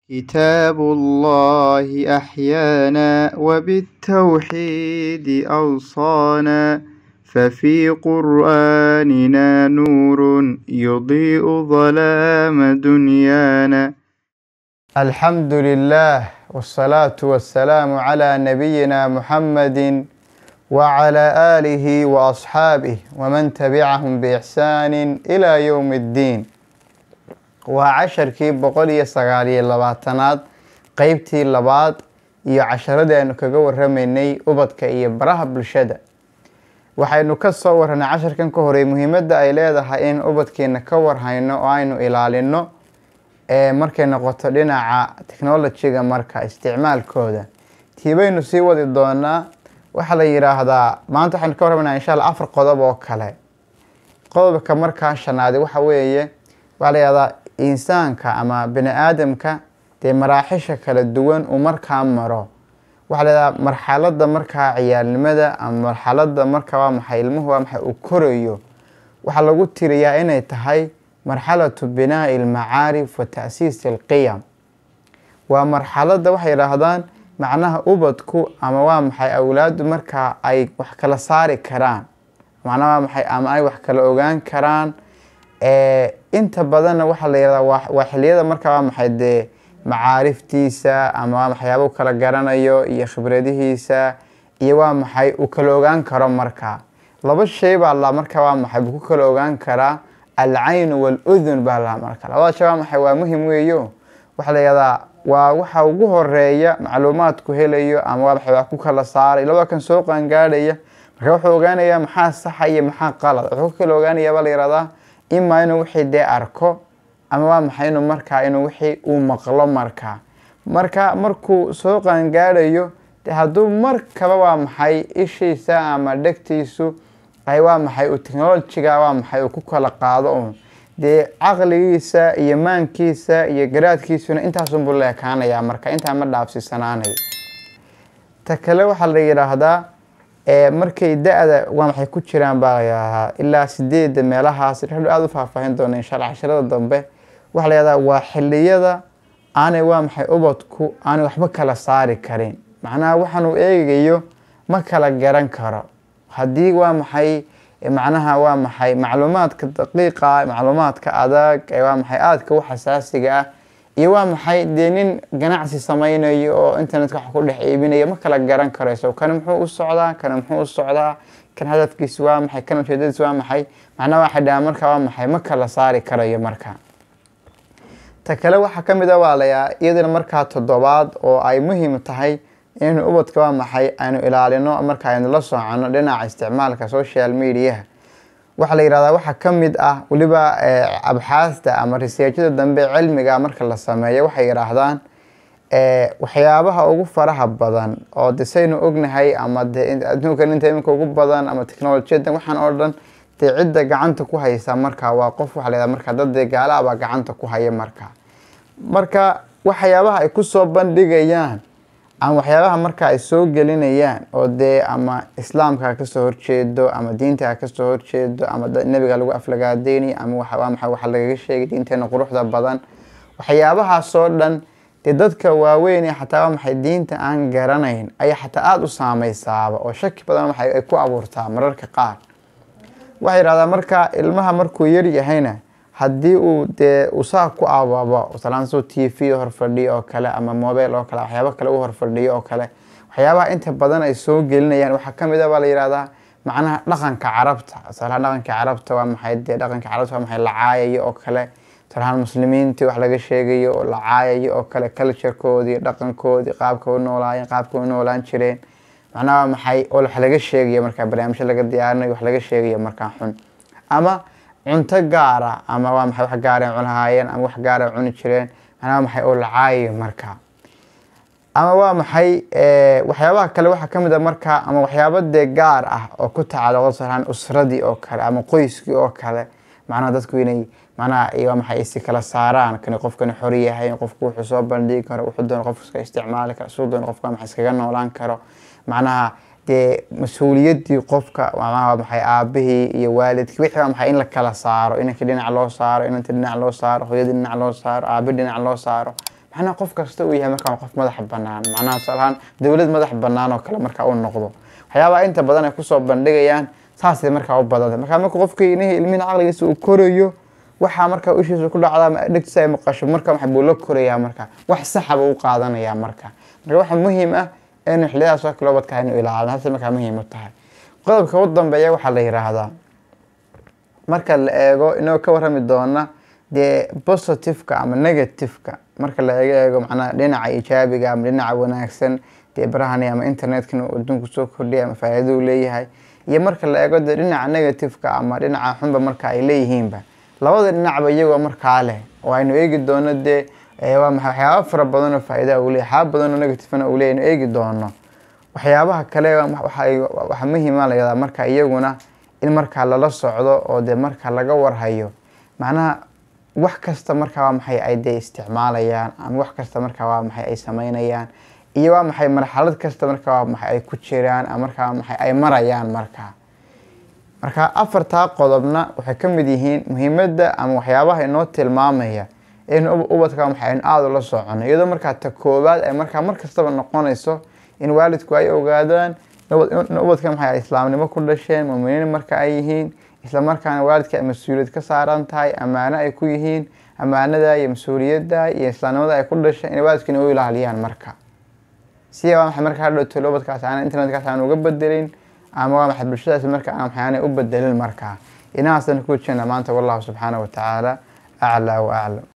كتاب الله أحيانا وبالتوحيد أوصانا ففي قرآننا نور يضيء ظلام دنيانا. الحمد لله والصلاة والسلام على نبينا محمد وعلى آله وأصحابه ومن تبعهم بإحسان إلى يوم الدين. وعشركii 129aad qaybtii labaad iyo casharadii aynu kaga warramaynay ubadka iyo baraha bulshada. waxaynu ka soo warranay casharkan ka horeey muhiimadda ay leedahay in ubadkeena ka warhayno oo aynu ilaalino markay noqoto dhinaca technology-ga marka isticmaalkooda. tiibaynu sii wadi doonaa. waxa la yiraahdaa maanta waxaynu ka warramaynaa insha Allah 4 qodob oo kale. qodobka markaa shanaad waxa weeye waa la yiraahdaa insaanka ama bini aadamka dee maraaxisha kala duwan uu markaa maro. waxa la yiraahdaa marxaladda markaa ciyaalnimada ama marxaladda markaa waa maxay ilmuhu waa maxay uu korayo. waxa lagu tiriyaa inay tahay marxalatu binaa'i al-macaarif wa ta'siis al-qiyam. waa marxaladda waxay yiraahdaan macnaha ubadku ama waa maxay awlaadu markaa ay wax kala saari karaan. macnaha waa maxay ama ay wax kala ogaan karaan. inta badanna waxa la yiraahdaa waa xilliyada markaa waa maxay dee macaariftiisa ama waa maxyaabo kala garanayo iyo khibradihiisa iyo waa maxay uu kala ogaan karo markaa. laba shay baa la markaa waa maxay ku kala ogaan karaa al-ayn wal-udhun baa la markaa. labada shay waa maxay waa muhiim weeyo. waxa la yiraahdaa waa waxa ugu horeeya macluumaadku helayo ama waa maxay ku kala saaray laba kan soo qaangaadhaya marka wuxuu ogaanayaa maxaa sax iyo maxaa qalad. wuxuu kala ogaanayaa baa la yiraahdaa ima inuu wixii dee arko ama waa maxay inuu markaa inuu wixii uu maqlo markuu soo qaangaadhayo dee hadduu markaba waa maxay ishiisa ama dhegtiisu ay waa maxay uu technology-ga waa maxay uu ku kala qaado dee caqligiisa iyo maankiisa iyo garaadkiisuna intaasunbuu la ekaanayaa marka intaa ma dhaafsiisanaanayo. ta kale waxaa la yidhaahdaa markay da-da waa maxay ku jiraan baa layahaa ilaa 8 meelahaas aad u faahfaahin doona insha Allah casharada dambe. waxa la yiraahdaa waa xilliyada aanay waa maxay ubadku aanay waxba kala saari karin. macnaha waxaan uu eegayo ma kala garan karo haddii waa maxay macnaha waa maxay macluumaadka daqiiqa macluumaadka adag waa maxay aadka u xasaasiga ah iyo waa maxay dee nin ganacsi samaynayo oo internetka wax ku dhex iibinayo ma kala garan karayso kan muxuu u socdaa kan hadafkiisu waa maxay kan ujeedadiisu waa maxay macnaha waxa dhaa marka waa maxay ma kala saari karayo marka. ta kale waxa kamid ah waa la iyadana marka toddobaad oo ay muhiim tahay in ubadka waa maxay aynu ilaalino marka aynu la socono dhinaca isticmaalka social media. waxa la yiraahdaa waxa kamid ah waliba abxaasta ama researchada dambe cilmiga marka la sameeyo waxay yiraahdaan waxyaabaha ugu faraha badan oo disaynu ognahay ama adduunka inta imika ugu badan ama technology-da waxaan oo dhan dee cidda gacanta ku haysa marka waa qof waxa la yiraahdaa marka dad gaala ah gacanta ku haya marka waxyaabaha ay ku soo bandhigayaan ama waxyaabaha marka ay soo gelinayaan oo dee ama islaamka ka soo horjeedo ama diinta ka soo horjeedo ama nabiga lagu aflagaadeynay ama waxa laga sheegay diinteena quruxda badan waxyaabahaas oo dhan dee dadka waaweyn xataa maxay diinta aan garanayn ay xataa aad u saameysaaba oo shaki badan waxay ay ku abuurtaa mararka qaar. waxay yiraahdaan marka ilmaha markuu yar yahayna haddii uu dee usaa ku aababo salaanso TV hor fadhiyo oo kale ama mobile oo kale waxyaabo kale u hor fadhiyo oo kale waxyaabaha inta badan ay soo gelinayaan waxa kamid ah baa la yiraahdaa macnaha dhaqanka carabta. dhaqanka carabta waa maxay dee dhaqanka carabta waa maxay la caayayo oo kale tarhan muslimiinta wax laga sheegayo oo la caayayo oo kale culture-koodii dhaqankoodii qaabka u noolaan jireen macnaha maxay oo wax laga sheegayo marka barnaamijyo laga diyaarinayo wax laga sheegayo marka xun ama cunto gaara ama waa maxay wax gaar ah cunaayeen ama wax gaar ah cuni jireen macnaha maxay oo la caayayo marka ama waa maxay waxyaabaha kale waxa kamid ah marka ama waxyaabo dee gaar ah oo ku tacalluqsan usradii oo kale ama qoyskii oo kale macnaha dadku inay macnaha waa maxay is kala saaraan kan qofkan xor yahay qofku wuxuu soo bandhigi karo wuxuu doon qofka iska isticmaali karo soo doon qofka maxay iskaga noolaan karo macnaha dee mas'uuliyadii qofka waa maxay aabihii iyo waalidkii wixii waa maxay in la kala saaro inanka dhinac loo saaro inanta dhinac loo saaro hooyada dhinac loo saaro aabi dhinac loo saaro macnaha qof kasta uu yahay markaa qof madax bannaan macnaha salahan dawlad madax bannaan oo kale markaa uu noqdo waxyaabaha inta badan ay ku soo bandhigayaan saasay markaa u badan marka qofkii ilmihiina caqligiisa uu korayo waxa markaa ishiisa ku dhacda dhigtiisa ay maqasho markaa waxa buu la korayaa markaa wax sax ah uu qaadanayaa markaa waxa muhiim ah in xillidaas oo kale wadka inuu ilaaliyo hase markaa muhiim u tahay qodobka ugu dambeeya waxa la yiraahdaa marka la eego inoo ka warrami doona de positive-ka ama negative-ka marka la eego macnaha dhinaca ijaabiga ama dhinaca wanaagsan de barahani ama internet-ka uu adduunku soo kordhiyay ama faa'iido u leeyahay iyo marka la eego dhinaca negative-ka ama dhinaca xunba marka ay leeyihiinba labada dhinacba iyagoo markaa leh oo aynu eegi doono de waa waxyaabo fara badan oo faa'iido u leeyahay waxyaabo badan oo negative-na u leeyahay eegi doono waxyaabaha kale waxa muhiim ah la marka iyaguna in marka lala socdo oo de marka laga warhayo macnaha wax kasta marka waa maxay ay de isticmaalayaan ama wax kasta marka waa maxay ay sameynayaan iyo waa maxay marxalad kasta marka waa maxay ay ku jiraan ama marka maxay ay marayaan marka afarta qodobna waxay ka mid yihiin muhiimadda ama waxyaabaha inoo tilmaamaya in ubadka maxay aad ula socono iyadoo marka ta koobaad ay marka markastaba noqonayso in waalidku ay ogaadaan ubadka maxay islaamnimo ku dhasheen muuminiin marka ay yihiin isla markaana waalidka mas'uuliyad ka saaran tahay amaano ay ku yihiin amaanada iyo mas'uuliyadda iyo islaamnimada ay ku dhasheen in waalidkina u ilaaliyaan marka si waa maxay marka hadhow ubadkaas aan internet-kaas aan uga bedelin ama waa maxay bulshadaas marka aan waxyaana u bedelin marka inaasana ku jirna maanta wallahu subhanahu wa ta'ala a'la wa a'lam